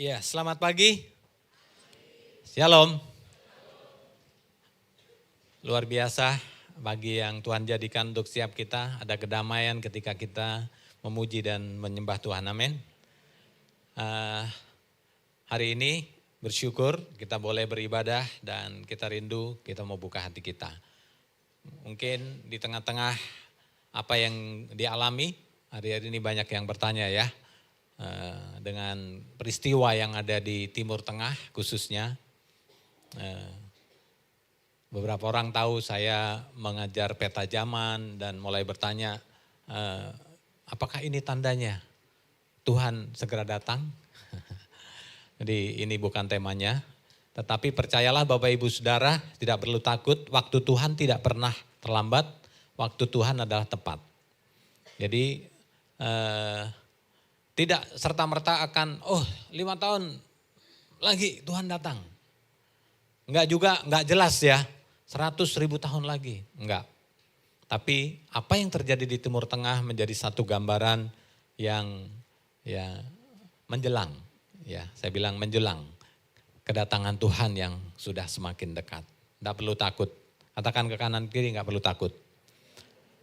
Ya, selamat pagi. Shalom. Luar biasa bagi yang Tuhan jadikan untuk setiap kita. Ada kedamaian ketika kita memuji dan menyembah Tuhan. Amin. Hari ini bersyukur kita boleh beribadah dan kita rindu, kita mau buka hati kita. Mungkin di tengah-tengah apa yang dialami, hari-hari ini banyak yang bertanya ya. Dengan peristiwa yang ada di Timur Tengah khususnya. Beberapa orang tahu saya mengajar peta zaman dan mulai bertanya, apakah ini tandanya Tuhan segera datang? Jadi ini bukan temanya, tetapi percayalah Bapak Ibu Saudara, tidak perlu takut, waktu Tuhan tidak pernah terlambat, waktu Tuhan adalah tepat. Jadi tidak serta-merta akan, 5 tahun lagi Tuhan datang. Enggak juga, enggak jelas ya, 100.000 tahun lagi, enggak. Tapi apa yang terjadi di Timur Tengah menjadi satu gambaran yang ya menjelang. Ya, saya bilang menjelang kedatangan Tuhan yang sudah semakin dekat. Enggak perlu takut, katakan ke kanan kiri enggak perlu takut.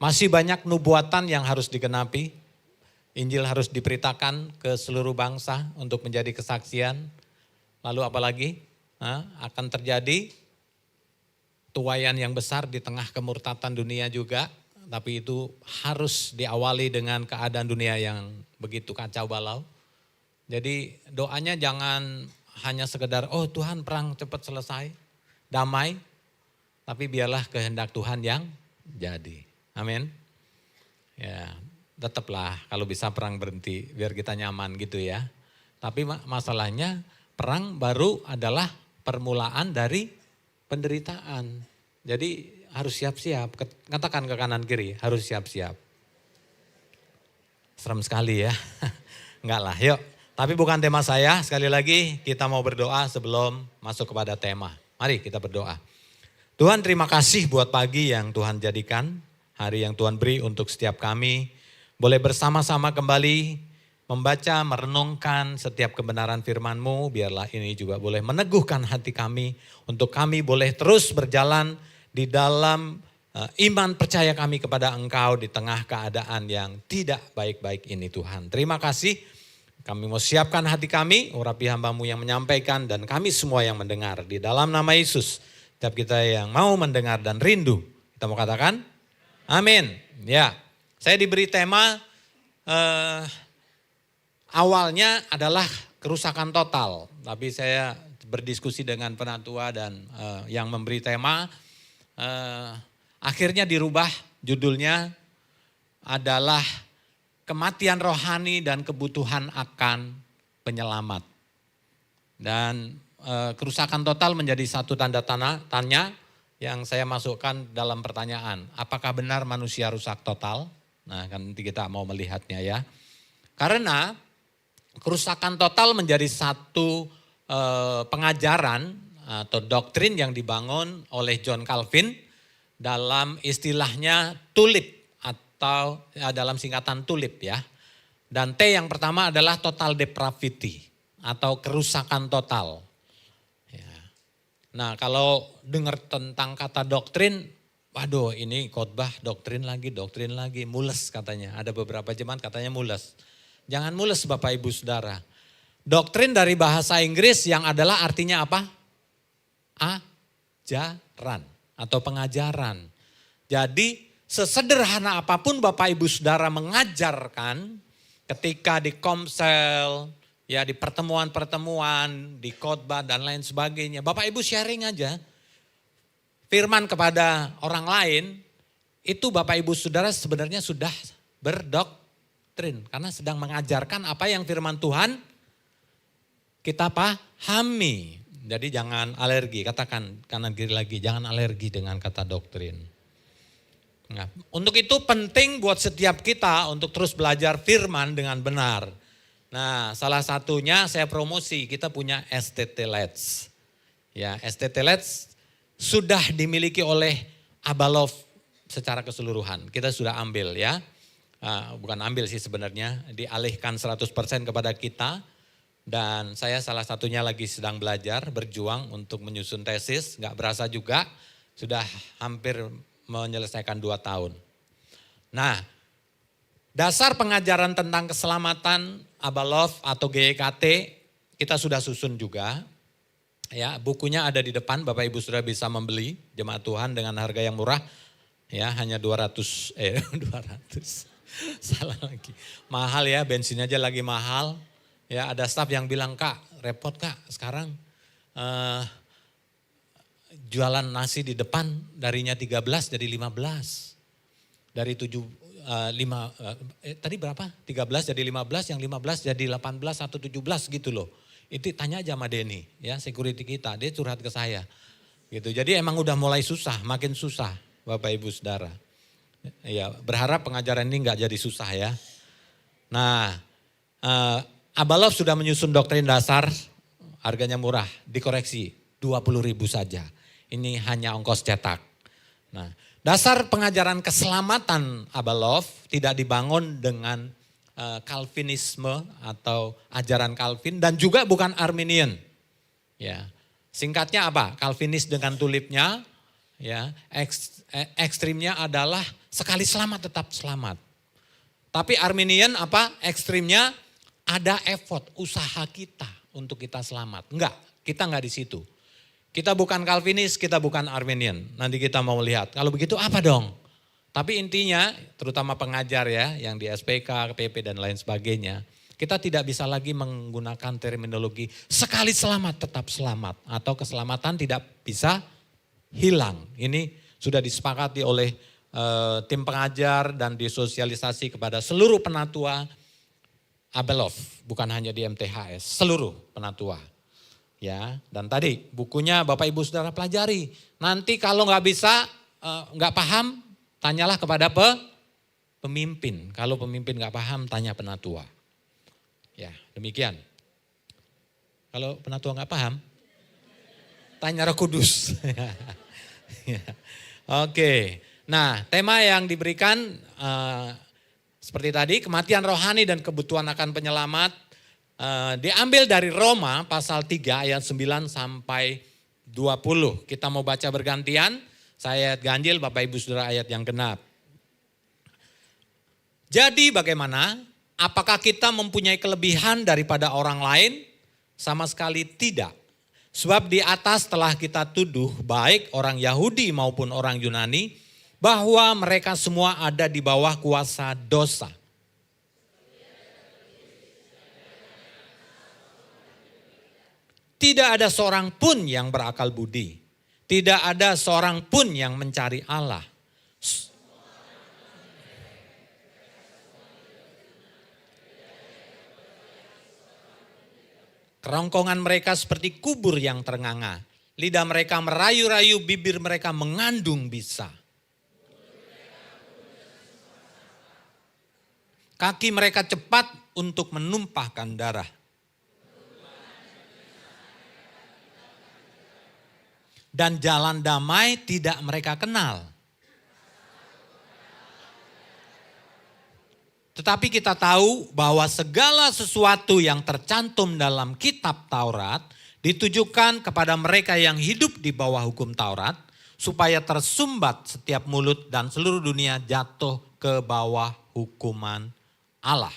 Masih banyak nubuatan yang harus digenapi. Injil harus diberitakan ke seluruh bangsa untuk menjadi kesaksian. Lalu apalagi akan terjadi tuaian yang besar di tengah kemurtatan dunia juga. Tapi itu harus diawali dengan keadaan dunia yang begitu kacau balau. Jadi doanya jangan hanya sekedar Tuhan perang cepat selesai, damai. Tapi biarlah kehendak Tuhan yang jadi. Amin. Ya. Tetaplah kalau bisa perang berhenti biar kita nyaman gitu ya. Tapi masalahnya perang baru adalah permulaan dari penderitaan. Jadi harus siap-siap, katakan ke kanan kiri harus siap-siap. Serem sekali ya, enggak lah yuk. Tapi bukan tema saya, sekali lagi kita mau berdoa sebelum masuk kepada tema. Mari kita berdoa. Tuhan terima kasih buat pagi yang Tuhan jadikan, hari yang Tuhan beri untuk setiap kami. Boleh bersama-sama kembali membaca, merenungkan setiap kebenaran firman-Mu. Biarlah ini juga boleh meneguhkan hati kami. Untuk kami boleh terus berjalan di dalam iman percaya kami kepada Engkau di tengah keadaan yang tidak baik-baik ini Tuhan. Terima kasih. Kami mau siapkan hati kami, urapi hamba-Mu yang menyampaikan dan kami semua yang mendengar. Di dalam nama Yesus, setiap kita yang mau mendengar dan rindu. Kita mau katakan, amin. Ya. Saya diberi tema awalnya adalah kerusakan total. Tapi saya berdiskusi dengan penatua dan yang memberi tema. Akhirnya dirubah judulnya adalah kematian rohani dan kebutuhan akan penyelamat. Dan kerusakan total menjadi satu tanda tanya yang saya masukkan dalam pertanyaan. Apakah benar manusia rusak total? Nah kan nanti kita mau melihatnya ya. Karena kerusakan total menjadi satu pengajaran atau doktrin yang dibangun oleh John Calvin dalam istilahnya tulip atau dalam singkatan tulip ya. Dan T yang pertama adalah total depravity atau kerusakan total. Ya. Nah kalau dengar tentang kata doktrin, waduh ini khotbah doktrin lagi, mules katanya. Ada beberapa jemaat katanya mules. Jangan mules Bapak Ibu Saudara. Doktrin dari bahasa Inggris yang adalah artinya apa? Ajaran atau pengajaran. Jadi sesederhana apapun Bapak Ibu Saudara mengajarkan ketika di komsel, ya di pertemuan-pertemuan, di khotbah dan lain sebagainya. Bapak Ibu sharing aja. Firman kepada orang lain, itu Bapak Ibu Saudara sebenarnya sudah berdoktrin. Karena sedang mengajarkan apa yang firman Tuhan kita pahami. Jadi jangan alergi, katakan kanan kiri lagi, jangan alergi dengan kata doktrin. Nah, untuk itu penting buat setiap kita untuk terus belajar firman dengan benar. Nah salah satunya saya promosi, kita punya STT Let's. Ya STT Let's sudah dimiliki oleh Abalov secara keseluruhan. Kita sudah ambil ya. Bukan ambil sih sebenarnya, dialihkan 100% kepada kita. Dan saya salah satunya lagi sedang belajar, berjuang untuk menyusun tesis. Gak berasa juga, sudah hampir menyelesaikan 2 tahun. Nah, dasar pengajaran tentang keselamatan Abalov atau GEKT kita sudah susun juga. Ya, bukunya ada di depan, Bapak Ibu sudah bisa membeli, jemaat Tuhan, dengan harga yang murah. Ya, hanya 200. Salah lagi. Mahal ya, bensin aja lagi mahal. Ya, ada staf yang bilang, "Kak, repot Kak, sekarang jualan nasi di depan darinya 13 jadi 15. Dari 5 tadi berapa? 13 jadi 15, yang 15 jadi 18 atau 17 gitu loh." Itu tanya aja sama Denny, ya, security kita, dia curhat ke saya. Gitu. Jadi emang udah mulai susah, makin susah, Bapak Ibu Saudara. Ya, berharap pengajaran ini enggak jadi susah ya. Nah, Abalov sudah menyusun doktrin dasar, harganya murah, dikoreksi 20.000 saja. Ini hanya ongkos cetak. Nah, dasar pengajaran keselamatan Abalov tidak dibangun dengan Calvinisme atau ajaran Calvin, dan juga bukan Arminian. Ya, singkatnya apa? Calvinis dengan tulipnya, ya, ekstrimnya adalah sekali selamat tetap selamat. Tapi Arminian apa? Ekstrimnya ada effort, usaha kita untuk kita selamat. Enggak, kita enggak di situ. Kita bukan Calvinis, kita bukan Arminian. Nanti kita mau lihat. Kalau begitu apa dong? Tapi intinya, terutama pengajar ya, yang di SPK, PP dan lain sebagainya, kita tidak bisa lagi menggunakan terminologi sekali selamat tetap selamat, atau keselamatan tidak bisa hilang. Ini sudah disepakati oleh tim pengajar dan disosialisasi kepada seluruh penatua Abalov, bukan hanya di MTHS, seluruh penatua. Ya, dan tadi bukunya Bapak Ibu Saudara pelajari. Nanti kalau nggak bisa, nggak paham, tanyalah kepada pemimpin. Kalau pemimpin nggak paham, tanya penatua. Ya, demikian. Kalau penatua nggak paham, tanya Roh Kudus. Oke, nah tema yang diberikan seperti tadi, kematian rohani dan kebutuhan akan penyelamat, diambil dari Roma pasal 3 ayat 9 sampai 20. Kita mau baca bergantian. Saya ayat ganjil, Bapak Ibu Saudara ayat yang genap. Jadi bagaimana? Apakah kita mempunyai kelebihan daripada orang lain? Sama sekali tidak. Sebab di atas telah kita tuduh baik orang Yahudi maupun orang Yunani, bahwa mereka semua ada di bawah kuasa dosa. Tidak ada seorang pun yang berakal budi. Tidak ada seorang pun yang mencari Allah. Kerongkongan mereka seperti kubur yang ternganga. Lidah mereka merayu-rayu, bibir mereka mengandung bisa. Kaki mereka cepat untuk menumpahkan darah. Dan jalan damai tidak mereka kenal. Tetapi kita tahu bahwa segala sesuatu yang tercantum dalam kitab Taurat ditujukan kepada mereka yang hidup di bawah hukum Taurat, supaya tersumbat setiap mulut dan seluruh dunia jatuh ke bawah hukuman Allah.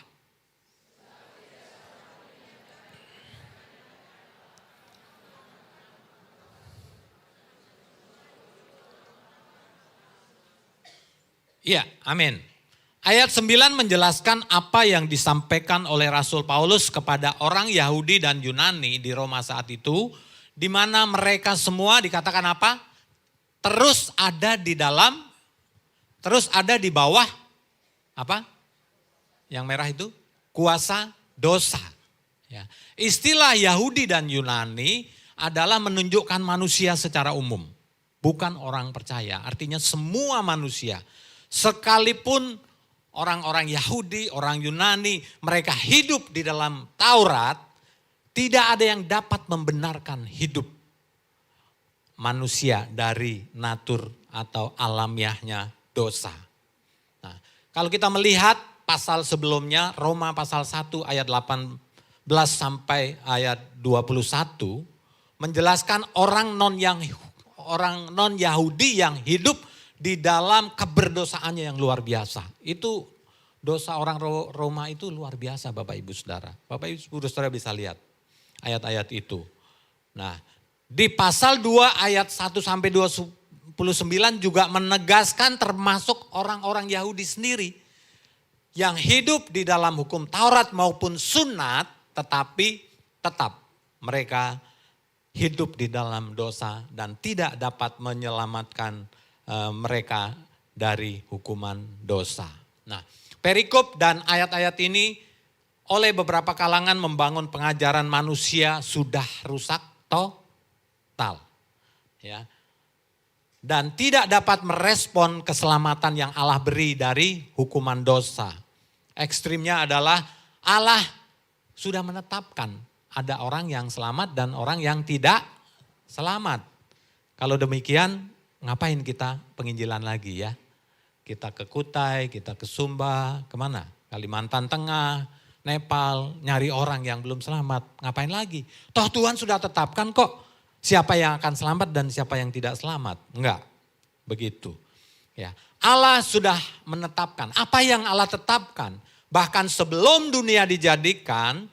Iya, amin. Ayat 9 menjelaskan apa yang disampaikan oleh Rasul Paulus kepada orang Yahudi dan Yunani di Roma saat itu, di mana mereka semua dikatakan apa? Terus ada di bawah apa? Yang merah itu kuasa dosa. Ya. Istilah Yahudi dan Yunani adalah menunjukkan manusia secara umum, bukan orang percaya. Artinya semua manusia. Sekalipun orang-orang Yahudi, orang Yunani, mereka hidup di dalam Taurat, tidak ada yang dapat membenarkan hidup manusia dari natur atau alamiahnya dosa. Nah, kalau kita melihat pasal sebelumnya, Roma pasal 1 ayat 18 sampai ayat 21 menjelaskan orang non Yahudi yang hidup di dalam keberdosaannya yang luar biasa. Itu dosa orang Roma itu luar biasa Bapak Ibu Saudara. Bapak Ibu Saudara bisa lihat ayat-ayat itu. Nah, di pasal 2 ayat 1 sampai 29 juga menegaskan termasuk orang-orang Yahudi sendiri yang hidup di dalam hukum Taurat maupun sunat, tetapi tetap mereka hidup di dalam dosa dan tidak dapat menyelamatkan mereka dari hukuman dosa. Nah, perikop dan ayat-ayat ini oleh beberapa kalangan membangun pengajaran manusia sudah rusak total. Ya. Dan tidak dapat merespon keselamatan yang Allah beri dari hukuman dosa. Ekstrimnya adalah Allah sudah menetapkan ada orang yang selamat dan orang yang tidak selamat. Kalau demikian, ngapain kita penginjilan lagi ya? Kita ke Kutai, kita ke Sumba, kemana? Kalimantan Tengah, Nepal, nyari orang yang belum selamat. Ngapain lagi? Toh Tuhan sudah tetapkan kok siapa yang akan selamat dan siapa yang tidak selamat. Enggak, begitu. Ya, Allah sudah menetapkan. Apa yang Allah tetapkan? Bahkan sebelum dunia dijadikan,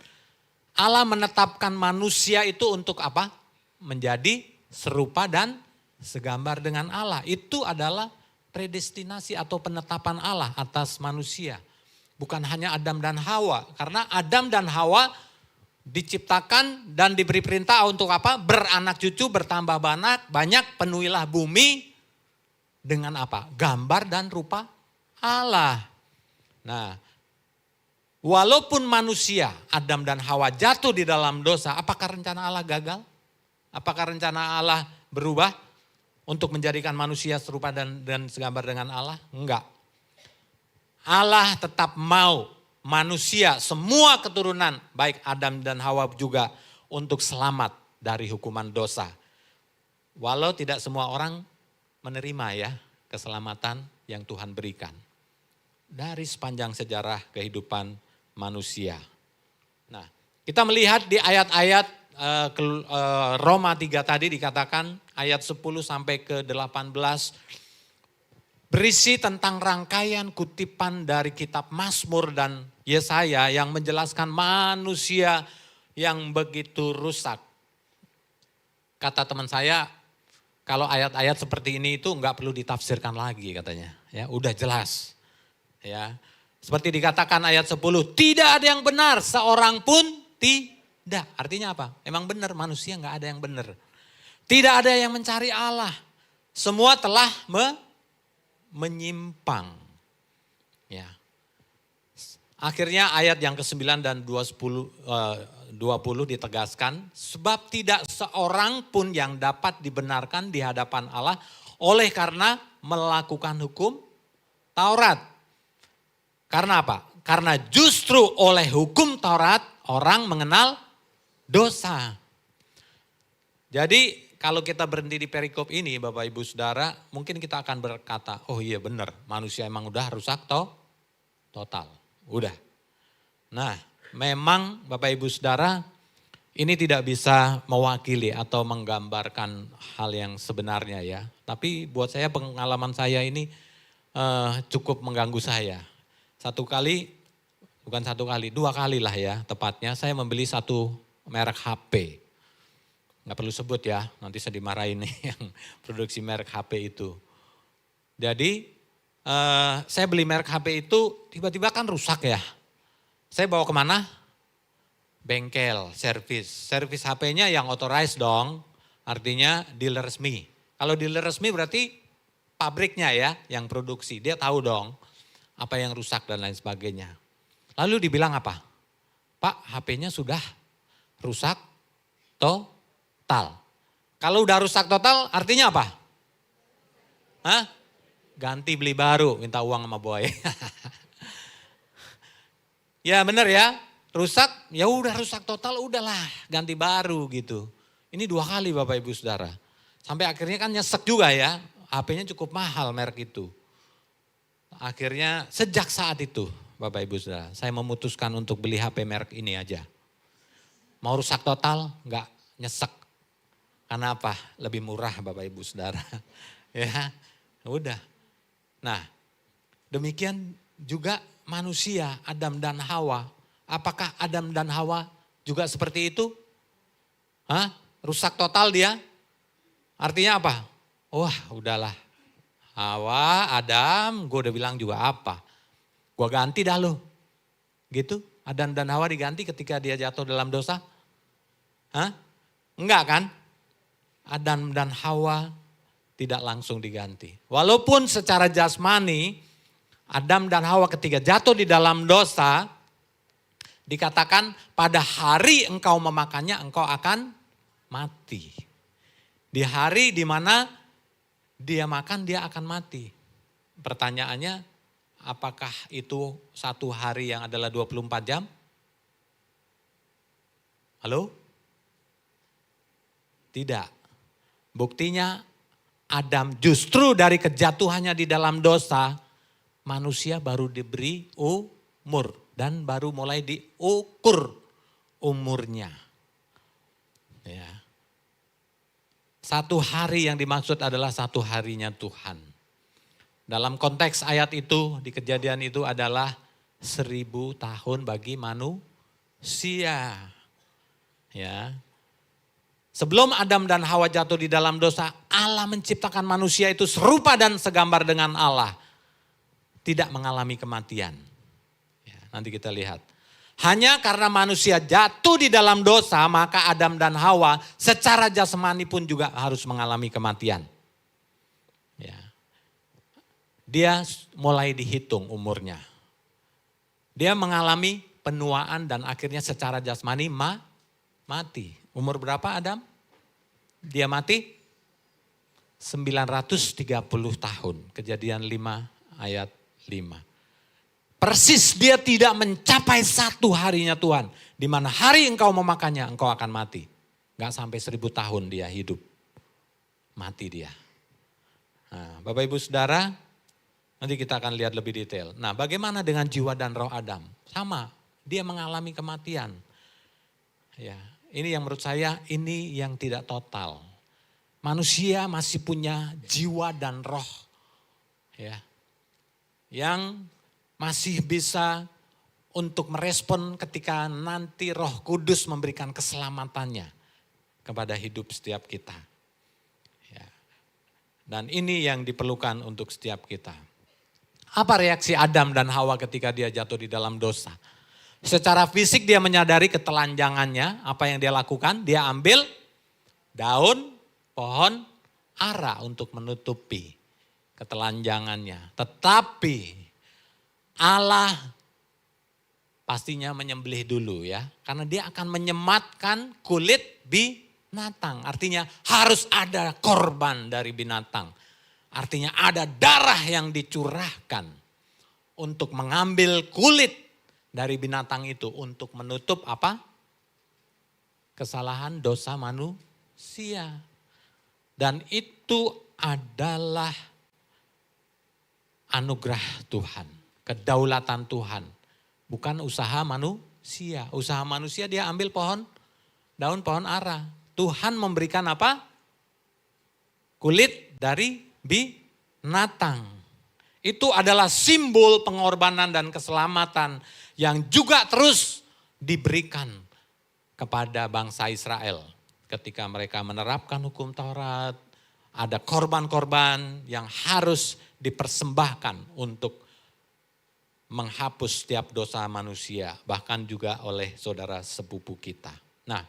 Allah menetapkan manusia itu untuk apa? Menjadi serupa dan segambar dengan Allah. Itu adalah predestinasi atau penetapan Allah atas manusia. Bukan hanya Adam dan Hawa. Karena Adam dan Hawa diciptakan dan diberi perintah untuk apa? Beranak cucu, bertambah banyak, penuhilah bumi dengan apa? Gambar dan rupa Allah. Nah, walaupun manusia, Adam dan Hawa jatuh di dalam dosa, apakah rencana Allah gagal? Apakah rencana Allah berubah untuk menjadikan manusia serupa dan segambar dengan Allah? Enggak. Allah tetap mau manusia, semua keturunan, baik Adam dan Hawa juga untuk selamat dari hukuman dosa. Walau tidak semua orang menerima ya keselamatan yang Tuhan berikan. Dari sepanjang sejarah kehidupan manusia. Nah, kita melihat di ayat-ayat Roma 3 tadi dikatakan ayat 10 sampai ke 18 berisi tentang rangkaian kutipan dari kitab Mazmur dan Yesaya yang menjelaskan manusia yang begitu rusak. Kata teman saya, kalau ayat-ayat seperti ini itu enggak perlu ditafsirkan lagi katanya. Ya, udah jelas. Ya. Seperti dikatakan ayat 10, tidak ada yang benar, seorang pun tidak. Artinya apa? Emang benar manusia enggak ada yang benar. Tidak ada yang mencari Allah. Semua telah menyimpang. Ya. Akhirnya ayat yang ke-9 dan 20 ditegaskan, sebab tidak seorang pun yang dapat dibenarkan di hadapan Allah oleh karena melakukan hukum Taurat. Karena apa? Karena justru oleh hukum Taurat orang mengenal dosa. Jadi kalau kita berhenti di perikop ini Bapak Ibu Saudara, mungkin kita akan berkata, oh iya benar manusia emang udah rusak total. Udah. Nah memang Bapak Ibu Saudara ini tidak bisa mewakili atau menggambarkan hal yang sebenarnya ya. Tapi buat saya pengalaman saya ini cukup mengganggu saya. Dua kali lah ya tepatnya saya membeli satu merek HP. Nggak perlu sebut ya, nanti saya dimarahin nih yang produksi merek HP itu. Jadi saya beli merek HP itu tiba-tiba kan rusak ya. Saya bawa kemana? Bengkel, servis. Servis HP-nya yang authorized dong, artinya dealer resmi. Kalau dealer resmi berarti pabriknya ya yang produksi, dia tahu dong apa yang rusak dan lain sebagainya. Lalu dibilang apa? Pak, HP-nya sudah rusak total. Kalau udah rusak total artinya apa? Hah? Ganti beli baru, minta uang sama boy. Ya benar ya, rusak ya udah rusak total udahlah ganti baru gitu. Ini 2 kali Bapak Ibu Saudara. Sampai akhirnya kan nyesek juga ya, HP-nya cukup mahal merek itu. Akhirnya sejak saat itu Bapak Ibu Saudara, saya memutuskan untuk beli HP merek ini aja. Mau rusak total enggak nyesek. Karena apa? Lebih murah Bapak Ibu Saudara. Ya, udah. Nah, demikian juga manusia Adam dan Hawa. Apakah Adam dan Hawa juga seperti itu? Hah? Rusak total dia? Artinya apa? Wah, udahlah. Hawa, Adam, gue udah bilang juga apa. Gue ganti dah lo. Gitu, Adam dan Hawa diganti ketika dia jatuh dalam dosa. Hah? Enggak kan? Adam dan Hawa tidak langsung diganti. Walaupun secara jasmani Adam dan Hawa ketika jatuh di dalam dosa dikatakan pada hari engkau memakannya engkau akan mati. Di hari di mana dia makan dia akan mati. Pertanyaannya apakah itu satu hari yang adalah 24 jam? Halo? Tidak. Buktinya Adam justru dari kejatuhannya di dalam dosa, manusia baru diberi umur dan baru mulai diukur umurnya. Ya. Satu hari yang dimaksud adalah satu harinya Tuhan. Dalam konteks ayat itu, di kejadian itu adalah 1000 tahun bagi manusia. Ya. Sebelum Adam dan Hawa jatuh di dalam dosa, Allah menciptakan manusia itu serupa dan segambar dengan Allah. Tidak mengalami kematian. Ya, nanti kita lihat. Hanya karena manusia jatuh di dalam dosa, maka Adam dan Hawa secara jasmani pun juga harus mengalami kematian. Ya. Dia mulai dihitung umurnya. Dia mengalami penuaan dan akhirnya secara jasmani mati. Umur berapa Adam? Dia mati 930 tahun. Kejadian 5 ayat 5. Persis dia tidak mencapai satu harinya Tuhan. Di mana hari engkau memakannya engkau akan mati. Gak sampai 1000 tahun dia hidup. Mati dia. Nah, Bapak Ibu Saudara, nanti kita akan lihat lebih detail. Nah, bagaimana dengan jiwa dan roh Adam? Sama, dia mengalami kematian. Ya. Ini yang menurut saya ini yang tidak total. Manusia masih punya jiwa dan roh. Ya. Yang masih bisa untuk merespon ketika nanti Roh Kudus memberikan keselamatannya kepada hidup setiap kita. Ya. Dan ini yang diperlukan untuk setiap kita. Apa reaksi Adam dan Hawa ketika dia jatuh di dalam dosa? Secara fisik dia menyadari ketelanjangannya, apa yang dia lakukan? Dia ambil daun pohon ara untuk menutupi ketelanjangannya. Tetapi Allah pastinya menyembelih dulu ya. Karena dia akan menyematkan kulit binatang. Artinya harus ada korban dari binatang. Artinya ada darah yang dicurahkan untuk mengambil kulit dari binatang itu untuk menutup apa? Kesalahan dosa manusia. Dan itu adalah anugerah Tuhan, kedaulatan Tuhan. Bukan usaha manusia. Usaha manusia dia ambil daun pohon ara. Tuhan memberikan apa? Kulit dari binatang. Itu adalah simbol pengorbanan dan keselamatan yang juga terus diberikan kepada bangsa Israel. Ketika mereka menerapkan hukum Taurat, ada korban-korban yang harus dipersembahkan untuk menghapus setiap dosa manusia. Bahkan juga oleh saudara sepupu kita. Nah,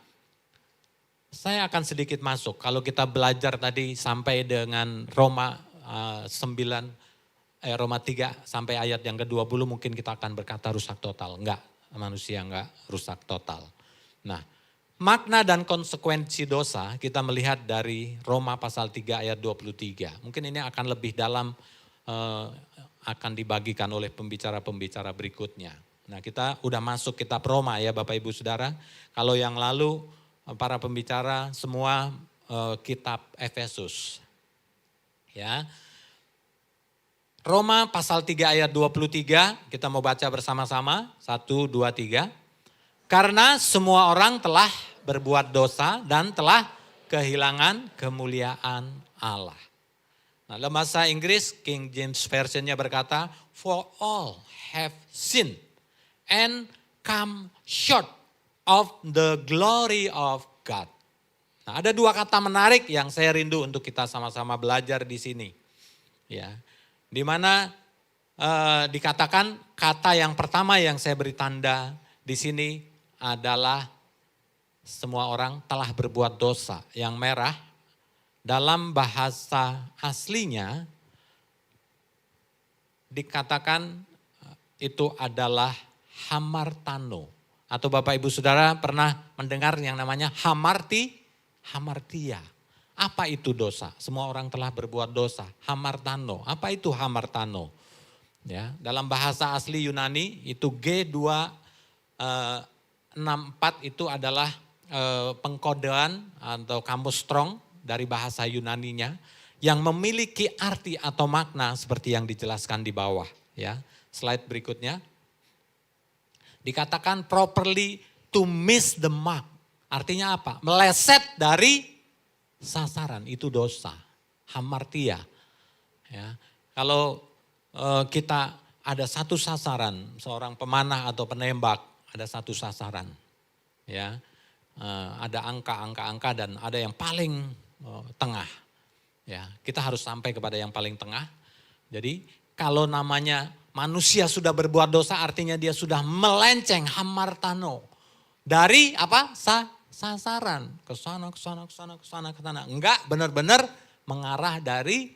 saya akan sedikit masuk. Kalau kita belajar tadi sampai dengan Roma 3 sampai ayat yang ke-20 mungkin kita akan berkata rusak total. Enggak, manusia enggak rusak total. Nah, makna dan konsekuensi dosa kita melihat dari Roma pasal 3 ayat 23. Mungkin ini akan lebih dalam akan dibagikan oleh pembicara-pembicara berikutnya. Nah, kita udah masuk kitab Roma ya Bapak Ibu Saudara. Kalau yang lalu para pembicara semua kitab Efesus. Ya. Roma pasal 3 ayat 23, kita mau baca bersama-sama, 1, 2, 3. Karena semua orang telah berbuat dosa dan telah kehilangan kemuliaan Allah. Nah, dalam bahasa Inggris, King James Version-nya berkata, for all have sinned and come short of the glory of God. Nah, ada dua kata menarik yang saya rindu untuk kita sama-sama belajar di sini. Ya, di mana dikatakan kata yang pertama yang saya beri tanda di sini adalah semua orang telah berbuat dosa. Yang merah dalam bahasa aslinya dikatakan itu adalah hamartano. Atau Bapak Ibu Saudara pernah mendengar yang namanya hamartia. Apa itu dosa? Semua orang telah berbuat dosa. Hamartano. Apa itu hamartano? Ya, dalam bahasa asli Yunani itu G264 itu adalah pengkodean atau kamus strong dari bahasa Yunaninya yang memiliki arti atau makna seperti yang dijelaskan di bawah. Ya, slide berikutnya. Dikatakan properly to miss the mark. Artinya apa? Meleset dari sasaran, itu dosa. Hamartia. Ya. Kalau kita ada satu sasaran, seorang pemanah atau penembak ada satu sasaran. Ya. Ada angka dan ada yang paling tengah. Ya, kita harus sampai kepada yang paling tengah. Jadi kalau namanya manusia sudah berbuat dosa artinya dia sudah melenceng hamartano. Dari apa? Sasaran. Ke sana. Enggak benar-benar mengarah dari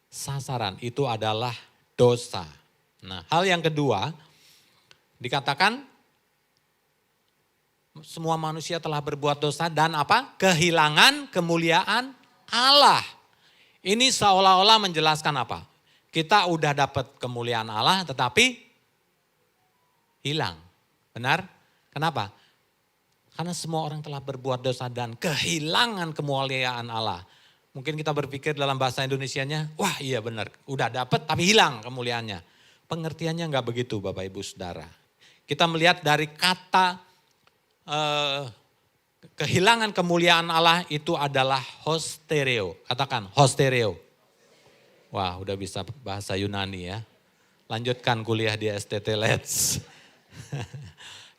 sasaran. Itu adalah dosa. Nah, hal yang kedua dikatakan semua manusia telah berbuat dosa dan apa? Kehilangan kemuliaan Allah. Ini seolah-olah menjelaskan apa? Kita udah dapat kemuliaan Allah tetapi hilang. Benar? Kenapa? Karena semua orang telah berbuat dosa dan kehilangan kemuliaan Allah. Mungkin kita berpikir dalam bahasa Indonesianya, wah iya benar, udah dapat tapi hilang kemuliaannya. Pengertiannya enggak begitu Bapak Ibu Saudara. Kita melihat dari kata kehilangan kemuliaan Allah itu adalah hostereo. Katakan hostereo. Wah udah bisa bahasa Yunani ya. Lanjutkan kuliah di STT Let's.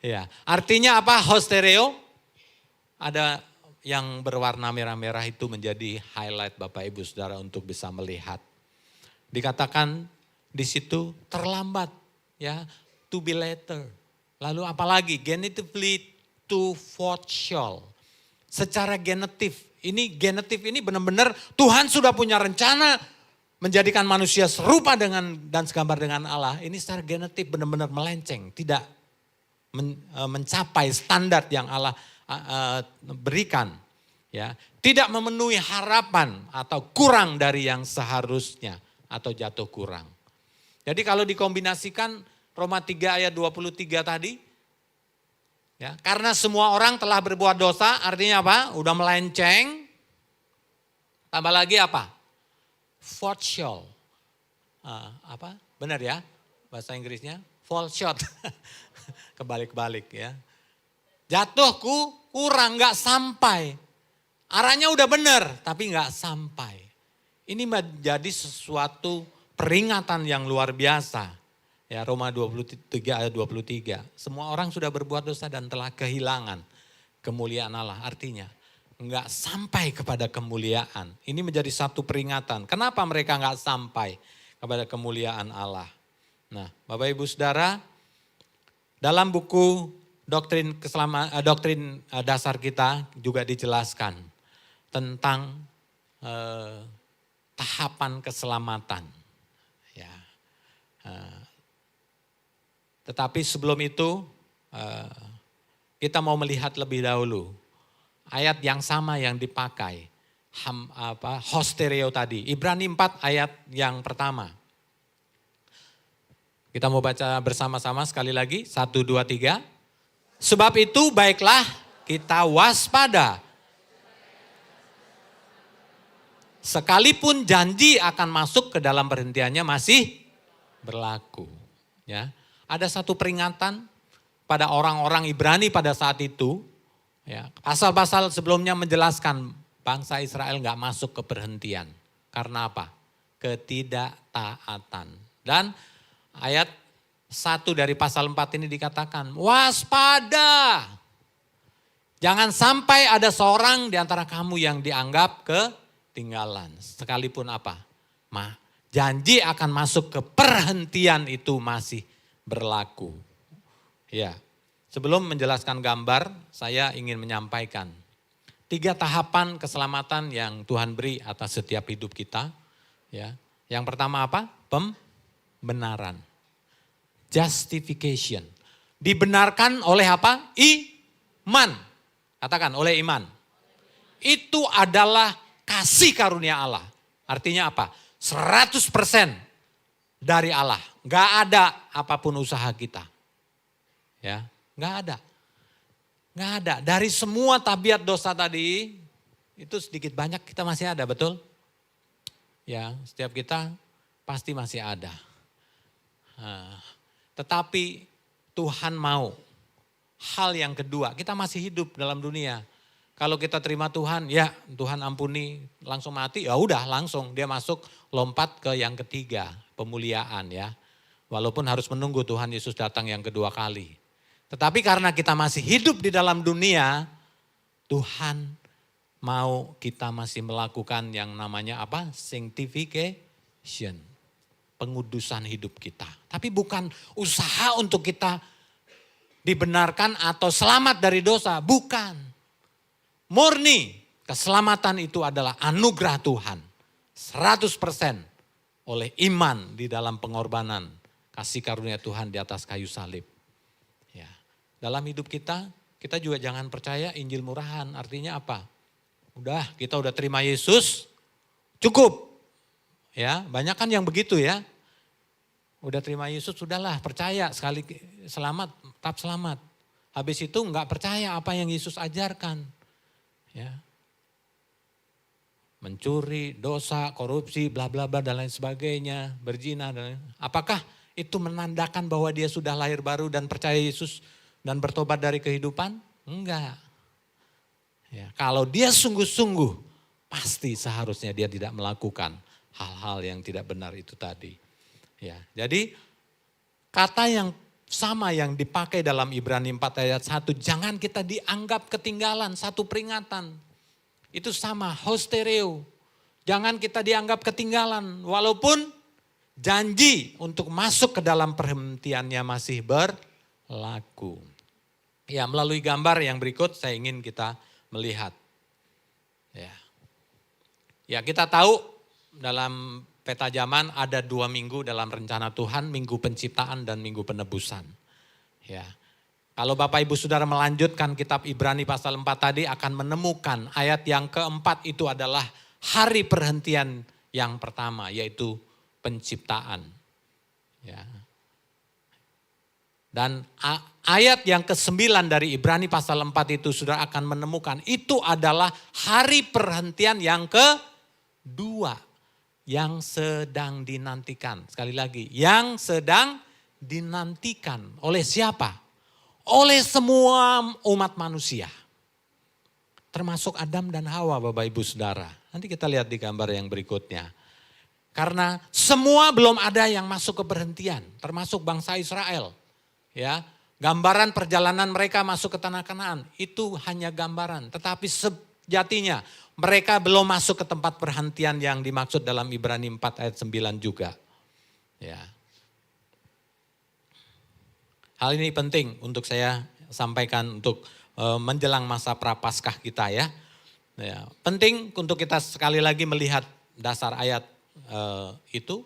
Ya, artinya apa hostereo? Ada yang berwarna merah-merah itu menjadi highlight Bapak Ibu Saudara untuk bisa melihat. Dikatakan di situ terlambat ya, to be later. Lalu apalagi genitively to fortune. Secara genetif ini benar-benar Tuhan sudah punya rencana menjadikan manusia serupa dengan dan segambar dengan Allah. Ini secara genetif benar-benar melenceng, tidak mencapai standar yang Allah berikan. Ya, tidak memenuhi harapan atau kurang dari yang seharusnya atau jatuh kurang. Jadi kalau dikombinasikan Roma 3 ayat 23 tadi, ya, karena semua orang telah berbuat dosa, artinya apa? Udah melenceng. Tambah lagi apa? Fall short. Apa? Benar ya? Bahasa Inggrisnya fall short. Kebalik-balik ya. Jatuhku kurang, gak sampai. Arahnya udah benar, tapi gak sampai. Ini menjadi sesuatu peringatan yang luar biasa. Ya, Roma 23 ayat 23. Semua orang sudah berbuat dosa dan telah kehilangan kemuliaan Allah. Artinya enggak sampai kepada kemuliaan. Ini menjadi satu peringatan. Kenapa mereka enggak sampai kepada kemuliaan Allah? Nah, Bapak Ibu Saudara, dalam buku doktrin dasar kita juga dijelaskan tentang tahapan keselamatan. Ya. Tetapi sebelum itu kita mau melihat lebih dahulu ayat yang sama yang dipakai hostereo tadi. Ibrani 4 ayat yang pertama. Kita mau baca bersama-sama sekali lagi. 1, 2, 3. Sebab itu baiklah kita waspada. Sekalipun janji akan masuk ke dalam perhentiannya masih berlaku. Ya. Ada satu peringatan pada orang-orang Ibrani pada saat itu, ya, pasal-pasal sebelumnya menjelaskan bangsa Israel nggak masuk ke perhentian. Karena apa? Ketidaktaatan. Dan ayat 1 dari pasal 4 ini dikatakan, waspada. Jangan sampai ada seorang di antara kamu yang dianggap ketinggalan. Sekalipun apa? Janji akan masuk ke perhentian itu masih berlaku. Ya, sebelum menjelaskan gambar, saya ingin menyampaikan 3 tahapan keselamatan yang Tuhan beri atas setiap hidup kita. Ya, yang pertama apa? Pembenaran. Justification. Dibenarkan oleh apa? Iman. Katakan oleh iman. Itu adalah kasih karunia Allah. Artinya apa? 100% dari Allah. Gak ada apapun usaha kita. Ya, gak ada. Gak ada. Dari semua tabiat dosa tadi, itu sedikit banyak kita masih ada, betul? Ya, setiap kita pasti masih ada. Tetapi Tuhan mau hal yang kedua, kita masih hidup dalam dunia. Kalau kita terima Tuhan, ya Tuhan ampuni, langsung mati, ya udah langsung dia masuk lompat ke yang ketiga, pemuliaan ya. Walaupun harus menunggu Tuhan Yesus datang yang kedua kali. Tetapi karena kita masih hidup di dalam dunia, Tuhan mau kita masih melakukan yang namanya apa? Sanctification. Pengudusan hidup kita. Tapi bukan usaha untuk kita dibenarkan atau selamat dari dosa. Bukan. Murni keselamatan itu adalah anugerah Tuhan. 100% oleh iman di dalam pengorbanan kasih karunia Tuhan di atas kayu salib. Ya. Dalam hidup kita juga jangan percaya Injil murahan. Artinya apa? Kita udah terima Yesus, cukup. Ya, banyak kan yang begitu ya. Udah terima Yesus, sudahlah percaya sekali selamat, tetap selamat. Habis itu enggak percaya apa yang Yesus ajarkan. Ya. Mencuri, dosa, korupsi, bla bla bla dan lain sebagainya, berzina dan lain. Apakah itu menandakan bahwa dia sudah lahir baru dan percaya Yesus dan bertobat dari kehidupan? Enggak. Ya, kalau dia sungguh-sungguh, pasti seharusnya dia tidak melakukan hal-hal yang tidak benar itu tadi. Ya, jadi kata yang sama yang dipakai dalam Ibrani 4 ayat 1, jangan kita dianggap ketinggalan, satu peringatan. Itu sama, hostereo. Jangan kita dianggap ketinggalan, walaupun janji untuk masuk ke dalam perhentiannya masih berlaku. Ya, melalui gambar yang berikut saya ingin kita melihat. Ya, kita tahu dalam peta zaman ada 2 minggu dalam rencana Tuhan, minggu penciptaan dan minggu penebusan. Ya. Kalau Bapak Ibu Saudara melanjutkan kitab Ibrani pasal 4 tadi akan menemukan ayat yang keempat itu adalah hari perhentian yang pertama, yaitu penciptaan. Ya. Dan ayat yang ke-9 dari Ibrani pasal 4 itu Saudara akan menemukan itu adalah hari perhentian yang kedua. Yang sedang dinantikan. Sekali lagi, yang sedang dinantikan. Oleh siapa? Oleh semua umat manusia. Termasuk Adam dan Hawa, Bapak Ibu Saudara. Nanti kita lihat di gambar yang berikutnya. Karena semua belum ada yang masuk ke perhentian. Termasuk bangsa Israel. Ya, gambaran perjalanan mereka masuk ke tanah Kanaan. Itu hanya gambaran. Tetapi sejatinya mereka belum masuk ke tempat perhentian yang dimaksud dalam Ibrani 4 ayat 9 juga. Ya. Hal ini penting untuk saya sampaikan untuk menjelang masa prapaskah kita ya. Ya. Penting untuk kita sekali lagi melihat dasar ayat itu.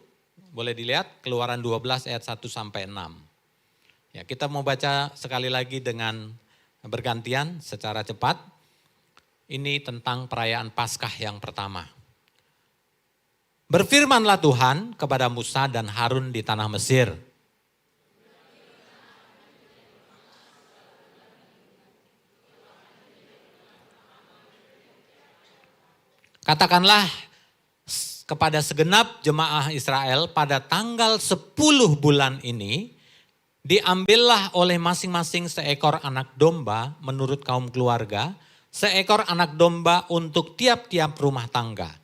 Boleh dilihat Keluaran 12 ayat 1 sampai 6. Ya, kita mau baca sekali lagi dengan bergantian secara cepat. Ini tentang perayaan Paskah yang pertama. Berfirmanlah Tuhan kepada Musa dan Harun di tanah Mesir. Katakanlah kepada segenap jemaah Israel pada tanggal 10 bulan ini, Diambillah oleh masing-masing seekor anak domba menurut kaum keluarga, seekor anak domba untuk tiap-tiap rumah tangga.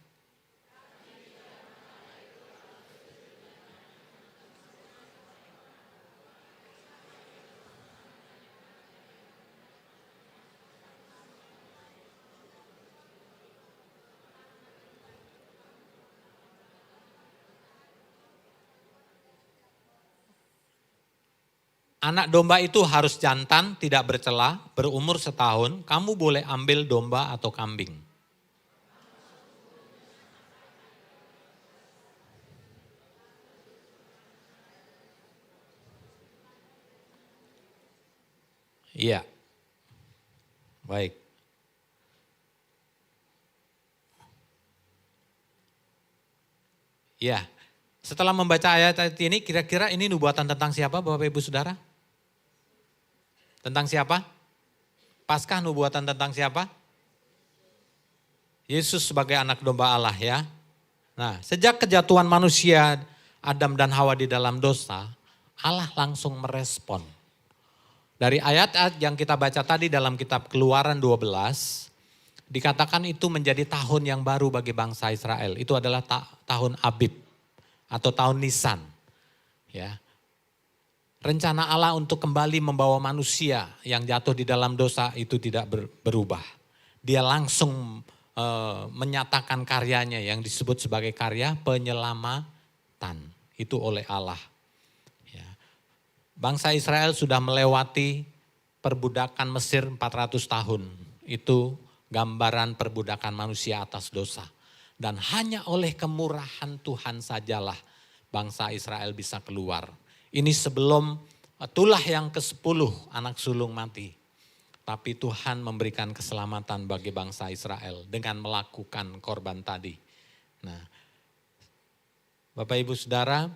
Anak domba itu harus jantan, tidak bercela, berumur setahun. Kamu boleh ambil domba atau kambing. Iya, baik. Ya, setelah membaca ayat-ayat ini, kira-kira ini nubuatan tentang siapa Bapak Ibu Saudara? Tentang siapa? Paskah nubuatan tentang siapa? Yesus sebagai anak domba Allah ya. Nah, sejak kejatuhan manusia Adam dan Hawa di dalam dosa, Allah langsung merespon. Dari ayat-ayat yang kita baca tadi dalam kitab Keluaran 12, dikatakan itu menjadi tahun yang baru bagi bangsa Israel. Itu adalah tahun Abib atau tahun Nisan. Ya. Rencana Allah untuk kembali membawa manusia yang jatuh di dalam dosa itu tidak berubah. Dia langsung menyatakan karyanya yang disebut sebagai karya penyelamatan. Itu oleh Allah. Ya. Bangsa Israel sudah melewati perbudakan Mesir 400 tahun. Itu gambaran perbudakan manusia atas dosa. Dan hanya oleh kemurahan Tuhan sajalah bangsa Israel bisa keluar. Ini sebelum tulah yang ke-10 anak sulung mati. Tapi Tuhan memberikan keselamatan bagi bangsa Israel dengan melakukan korban tadi. Nah, Bapak Ibu Saudara,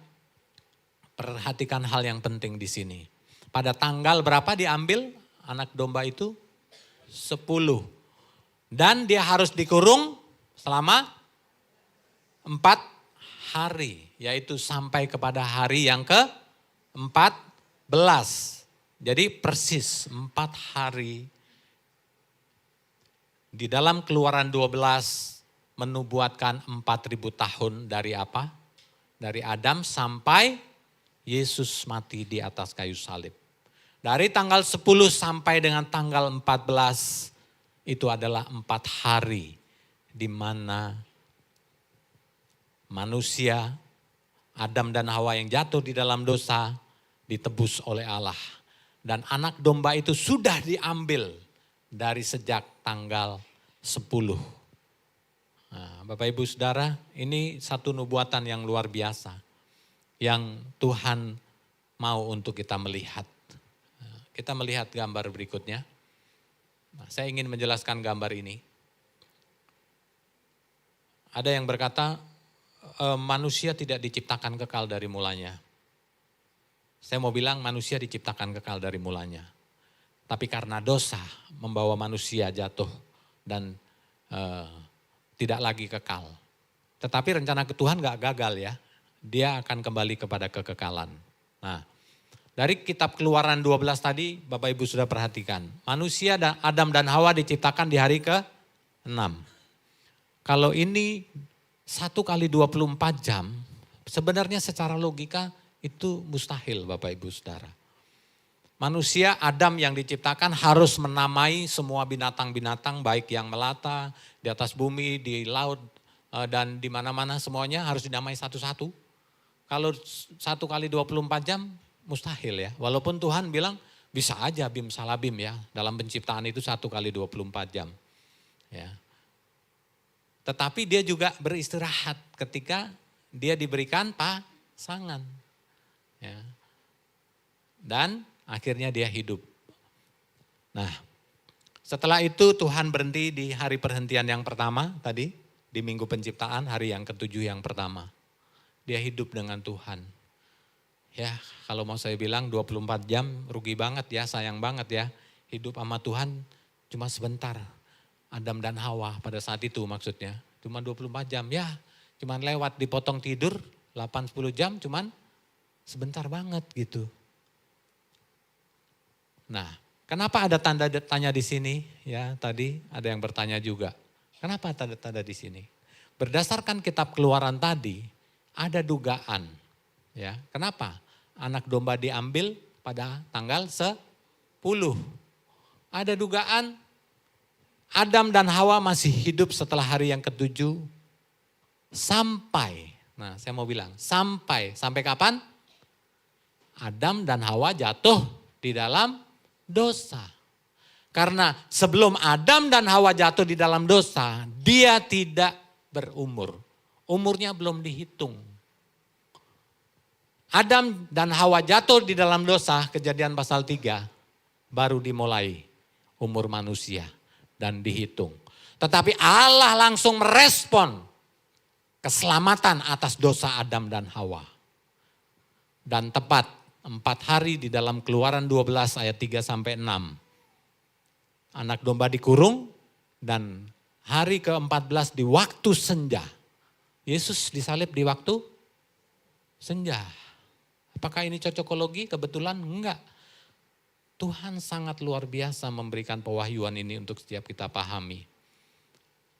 perhatikan hal yang penting di sini. Pada tanggal berapa diambil anak domba itu? 10. Dan dia harus dikurung selama 4 hari. Yaitu sampai kepada hari yang ke-14. Jadi persis 4 hari. Di dalam Keluaran 12 menubuatkan 4.000 tahun dari apa? Dari Adam sampai Yesus mati di atas kayu salib. Dari tanggal 10 sampai dengan tanggal 14 itu adalah 4 hari di mana manusia Adam dan Hawa yang jatuh di dalam dosa ditebus oleh Allah. Dan anak domba itu sudah diambil dari sejak tanggal 10. Nah, Bapak Ibu Saudara, ini satu nubuatan yang luar biasa. Yang Tuhan mau untuk kita melihat. Kita melihat gambar berikutnya. Nah, saya ingin menjelaskan gambar ini. Ada yang berkata, manusia tidak diciptakan kekal dari mulanya. Saya mau bilang manusia diciptakan kekal dari mulanya. Tapi karena dosa membawa manusia jatuh dan tidak lagi kekal. Tetapi rencana Tuhan gak gagal ya. Dia akan kembali kepada kekekalan. Nah, dari kitab Keluaran 12 tadi Bapak Ibu sudah perhatikan. Manusia dan Adam dan Hawa diciptakan di hari ke-6. Kalau ini 1 kali 24 jam, sebenarnya secara logika itu mustahil Bapak Ibu Saudara. Manusia Adam yang diciptakan harus menamai semua binatang-binatang baik yang melata, di atas bumi, di laut, dan di mana-mana semuanya harus dinamai satu-satu. Kalau 1 kali 24 jam mustahil ya. Walaupun Tuhan bilang bisa aja bim salabim ya. Dalam penciptaan itu 1 kali 24 jam. Ya. Tetapi dia juga beristirahat ketika dia diberikan pasangan. Ya. Dan akhirnya dia hidup. Nah, setelah itu Tuhan berhenti di hari perhentian yang pertama tadi. Di minggu penciptaan, hari yang ke-7 yang pertama. Dia hidup dengan Tuhan. Ya, kalau mau saya bilang 24 jam rugi banget ya, sayang banget ya. Hidup sama Tuhan cuma sebentar. Adam dan Hawa pada saat itu maksudnya. Cuma 24 jam ya, cuma lewat dipotong tidur 8-10 jam cuman sebentar banget gitu. Nah, kenapa ada tanda tanya di sini? Ya, tadi ada yang bertanya juga. Kenapa tanda-tanda di sini? Berdasarkan kitab Keluaran tadi, ada dugaan. Ya, kenapa? Anak domba diambil pada tanggal 10. Ada dugaan Adam dan Hawa masih hidup setelah hari yang ke-7 sampai, nah saya mau bilang, sampai kapan? Adam dan Hawa jatuh di dalam dosa. Karena sebelum Adam dan Hawa jatuh di dalam dosa, dia tidak berumur. Umurnya belum dihitung. Adam dan Hawa jatuh di dalam dosa, Kejadian pasal 3, baru dimulai umur manusia dan dihitung. Tetapi Allah langsung merespon keselamatan atas dosa Adam dan Hawa. Dan tepat 4 hari di dalam Keluaran 12 ayat 3 sampai 6. Anak domba dikurung dan hari ke-14 di waktu senja. Yesus disalib di waktu senja. Apakah ini cocokologi? Kebetulan enggak. Tuhan sangat luar biasa memberikan pewahyuan ini untuk setiap kita pahami.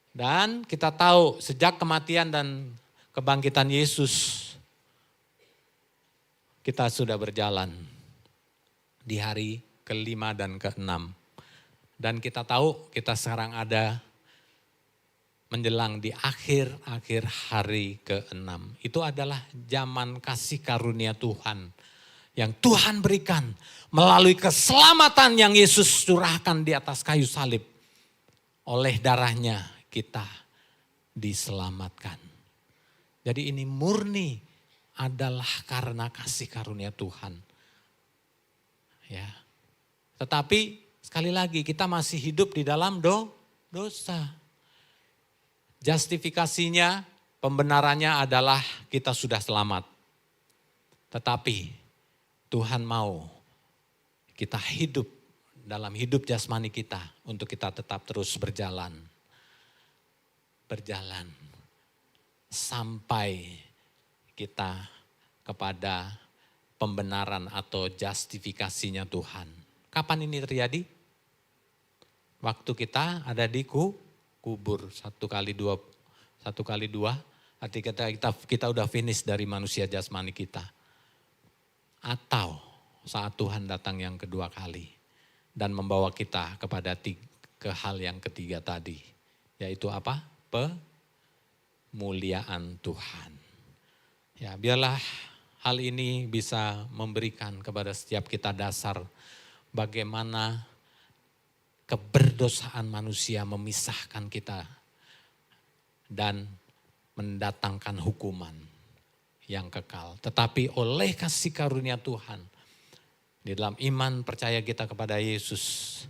Dan kita tahu sejak kematian dan kebangkitan Yesus, kita sudah berjalan di hari ke-5 dan ke-6. Dan kita tahu kita sekarang ada menjelang di akhir-akhir hari ke-6. Itu adalah zaman kasih karunia Tuhan yang Tuhan berikan melalui keselamatan yang Yesus curahkan di atas kayu salib. Oleh darahnya kita diselamatkan. Jadi ini murni adalah karena kasih karunia Tuhan. Ya. Tetapi sekali lagi kita masih hidup di dalam dosa. Justifikasinya, pembenarannya adalah kita sudah selamat. Tetapi Tuhan mau kita hidup dalam hidup jasmani kita untuk kita tetap terus berjalan. Berjalan sampai kita kepada pembenaran atau justifikasinya Tuhan. Kapan ini terjadi? Waktu kita ada di kubur 1 kali 2, artinya kita udah finish dari manusia jasmani kita. Atau saat Tuhan datang yang kedua kali dan membawa kita kepada ke hal yang ketiga tadi. Yaitu apa? Pemuliaan Tuhan. Ya, biarlah hal ini bisa memberikan kepada setiap kita dasar bagaimana keberdosaan manusia memisahkan kita dan mendatangkan hukuman yang kekal. Tetapi oleh kasih karunia Tuhan, di dalam iman percaya kita kepada Yesus,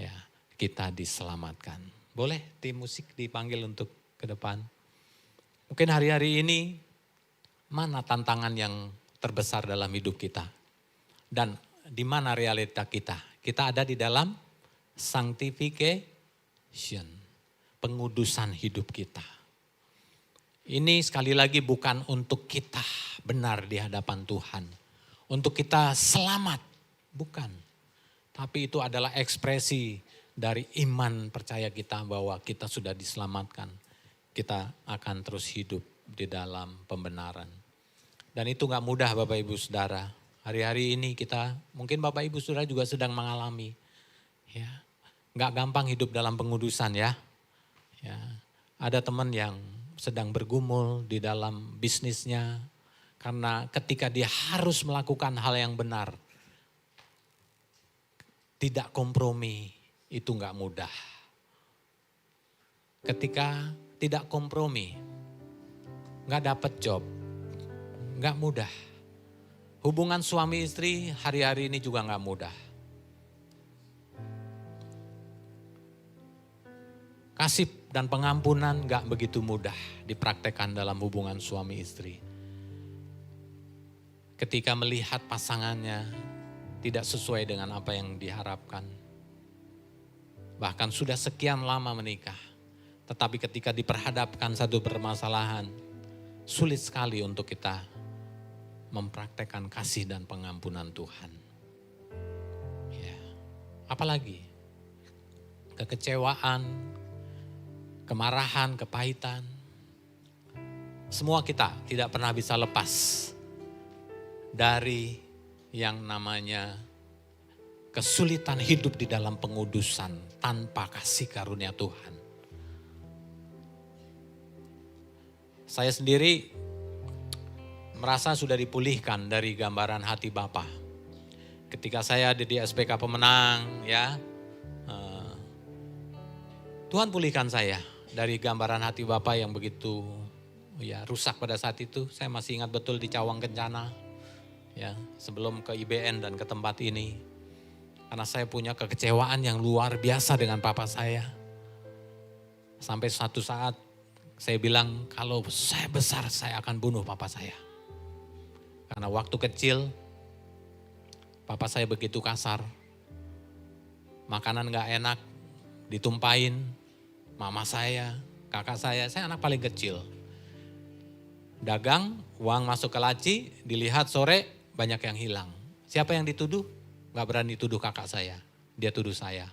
ya, kita diselamatkan. Boleh tim musik dipanggil untuk ke depan. Mungkin hari-hari ini mana tantangan yang terbesar dalam hidup kita? Dan di mana realita kita? Kita ada di dalam sanctification, pengudusan hidup kita. Ini sekali lagi bukan untuk kita benar di hadapan Tuhan. Untuk kita selamat, bukan. Tapi itu adalah ekspresi dari iman percaya kita bahwa kita sudah diselamatkan. Kita akan terus hidup di dalam pembenaran. Dan itu gak mudah Bapak Ibu Saudara. Hari-hari ini kita, mungkin Bapak Ibu Saudara juga sedang mengalami. Ya, gak gampang hidup dalam pengudusan ya. Ya, ada teman yang sedang bergumul di dalam bisnisnya. Karena ketika dia harus melakukan hal yang benar. Tidak kompromi, itu gak mudah. Ketika tidak kompromi, gak dapat job, gak mudah. Hubungan suami istri hari-hari ini juga gak mudah. Kasih dan pengampunan gak begitu mudah dipraktekkan dalam hubungan suami istri. Ketika melihat pasangannya tidak sesuai dengan apa yang diharapkan. Bahkan sudah sekian lama menikah. Tetapi ketika diperhadapkan satu permasalahan, sulit sekali untuk kita mempraktekkan kasih dan pengampunan Tuhan. Ya. Apalagi kekecewaan, kemarahan, kepahitan. Semua kita tidak pernah bisa lepas dari yang namanya kesulitan hidup di dalam pengudusan tanpa kasih karunia Tuhan. Saya sendiri merasa sudah dipulihkan dari gambaran hati Bapa. Ketika saya ada di SPK Pemenang, ya, Tuhan pulihkan saya dari gambaran hati Bapa yang begitu ya rusak pada saat itu. Saya masih ingat betul di Cawang Kencana, ya, sebelum ke IBN dan ke tempat ini. Karena saya punya kekecewaan yang luar biasa dengan papa saya. Sampai suatu saat saya bilang, kalau saya besar saya akan bunuh papa saya. Karena waktu kecil papa saya begitu kasar. Makanan gak enak ditumpahin. Mama saya, kakak saya anak paling kecil. Dagang, uang masuk ke laci, dilihat sore banyak yang hilang. Siapa yang dituduh? Gak berani tuduh kakak saya, dia tuduh saya.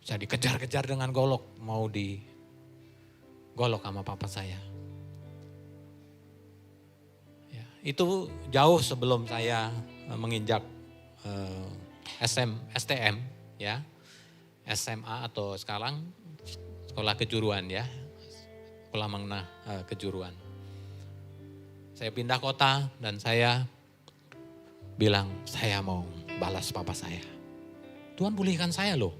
Saya dikejar-kejar dengan golok, mau digolok sama papa saya. Ya, itu jauh sebelum saya menginjak STM, ya, SMA atau sekarang sekolah kejuruan, ya, sekolah menengah kejuruan. Saya pindah kota dan saya bilang saya mau balas papa saya. Tuhan pulihkan saya loh.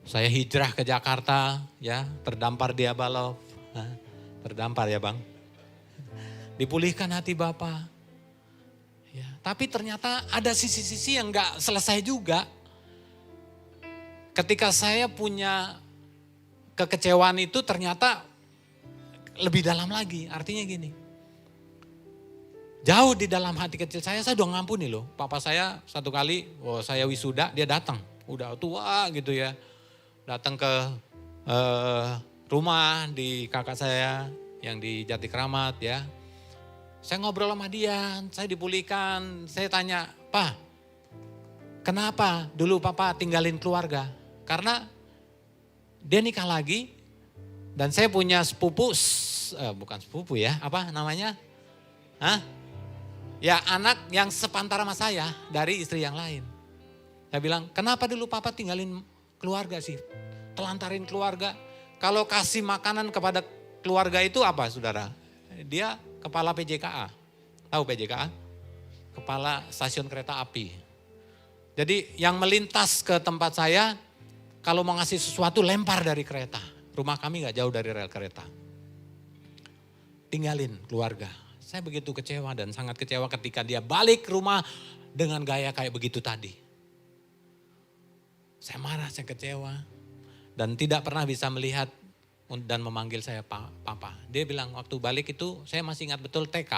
Saya hijrah ke Jakarta, ya, terdampar di Abalov. Terdampar ya bang. Dipulihkan hati Bapa. Ya, tapi ternyata ada sisi-sisi yang gak selesai juga. Ketika saya punya kekecewaan itu ternyata lebih dalam lagi. Artinya gini. Jauh di dalam hati kecil saya udah ngampuni loh. Papa saya satu kali, saya wisuda, dia datang. Udah tua gitu ya. Datang ke rumah di kakak saya yang di Jati Kramat, ya. Saya ngobrol sama dia, saya dipulihkan. Saya tanya, "Pak, kenapa dulu papa tinggalin keluarga?" Karena dia nikah lagi dan saya punya sepupu, bukan sepupu ya, apa namanya? Ya anak yang sepantara sama saya dari istri yang lain. Saya bilang, kenapa dulu papa tinggalin keluarga sih? Telantarin keluarga. Kalau kasih makanan kepada keluarga itu apa saudara? Dia kepala PJKA. Tahu PJKA? Kepala stasiun kereta api. Jadi yang melintas ke tempat saya, kalau mau ngasih sesuatu lempar dari kereta. Rumah kami gak jauh dari rel kereta. Tinggalin keluarga. Saya begitu kecewa dan sangat kecewa ketika dia balik ke rumah dengan gaya kayak begitu tadi. Saya marah, saya kecewa. Dan tidak pernah bisa melihat dan memanggil saya papa. Dia bilang waktu balik itu saya masih ingat betul TK.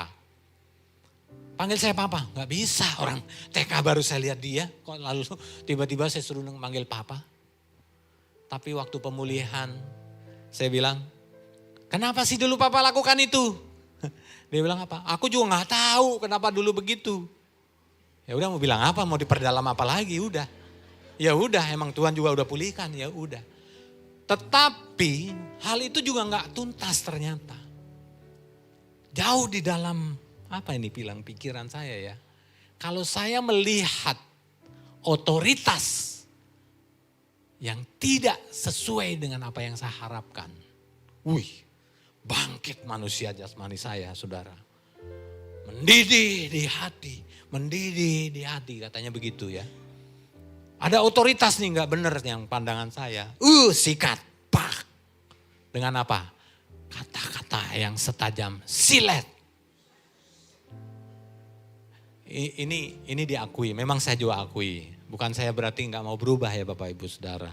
Panggil saya papa, gak bisa orang TK baru saya lihat dia. Kok lalu tiba-tiba saya suruh manggil papa. Tapi waktu pemulihan saya bilang, kenapa sih dulu papa lakukan itu? Dia bilang apa? Aku juga gak tahu kenapa dulu begitu. Ya udah mau bilang apa? Mau diperdalam apa lagi? Udah. Ya udah, emang Tuhan juga udah pulihkan. Ya udah. Tetapi hal itu juga gak tuntas ternyata. Jauh di dalam apa ini bilang pikiran saya ya. Kalau saya melihat otoritas yang tidak sesuai dengan apa yang saya harapkan. Bangkit manusia jasmani saya, saudara. Mendidih di hati, mendidih di hati, katanya begitu ya. Ada otoritas nih gak benar yang pandangan saya. Sikat, pak. Dengan apa? Kata-kata yang setajam silet. Ini diakui, memang saya juga akui. Bukan saya berarti gak mau berubah ya Bapak Ibu Saudara.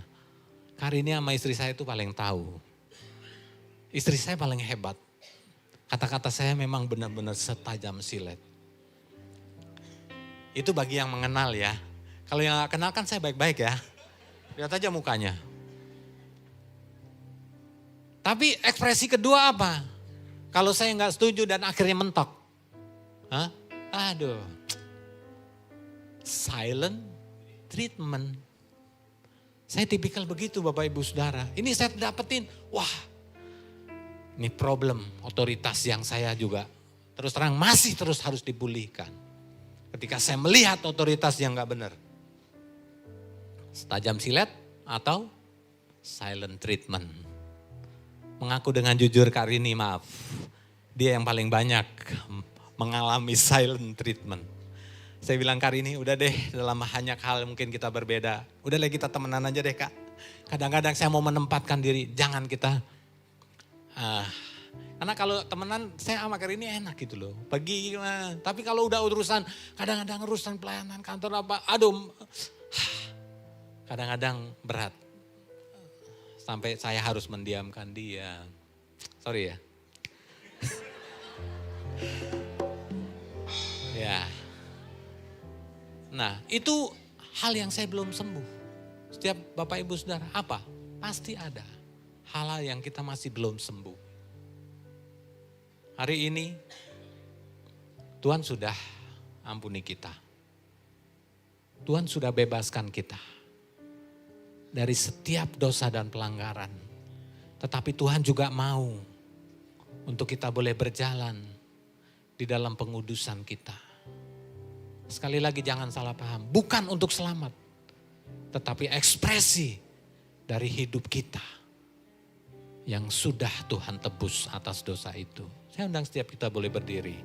Karena sama istri saya itu paling tahu. Istri saya paling hebat. Kata-kata saya memang benar-benar setajam silet. Itu bagi yang mengenal ya. Kalau yang gak kenal kan saya baik-baik ya. Lihat aja mukanya. Tapi ekspresi kedua apa? Kalau saya gak setuju dan akhirnya mentok. Aduh. Silent treatment. Saya tipikal begitu Bapak Ibu Saudara. Ini saya dapetin, wah ini problem otoritas yang saya juga terus terang masih terus harus dipulihkan. Ketika saya melihat otoritas yang gak benar. Tajam silet atau silent treatment. Mengaku dengan jujur Karini, maaf. Dia yang paling banyak mengalami silent treatment. Saya bilang Karini, udah deh dalam banyak hal mungkin kita berbeda. Udah deh kita temenan aja deh Kak. Kadang-kadang saya mau menempatkan diri, jangan kita. Karena kalau temenan saya sama Karini enak gitu loh. Pergi, tapi kalau udah urusan, kadang-kadang urusan pelayanan kantor apa, aduh. Kadang-kadang berat. Sampai saya harus mendiamkan dia. Sorry ya. Ya. Nah itu hal yang saya belum sembuh. Setiap Bapak Ibu Saudara, apa? Pasti ada hal-hal yang kita masih belum sembuh. Hari ini Tuhan sudah ampuni kita. Tuhan sudah bebaskan kita dari setiap dosa dan pelanggaran. Tetapi Tuhan juga mau untuk kita boleh berjalan di dalam pengudusan kita. Sekali lagi jangan salah paham, bukan untuk selamat, tetapi ekspresi dari hidup kita yang sudah Tuhan tebus atas dosa itu. Saya undang setiap kita boleh berdiri.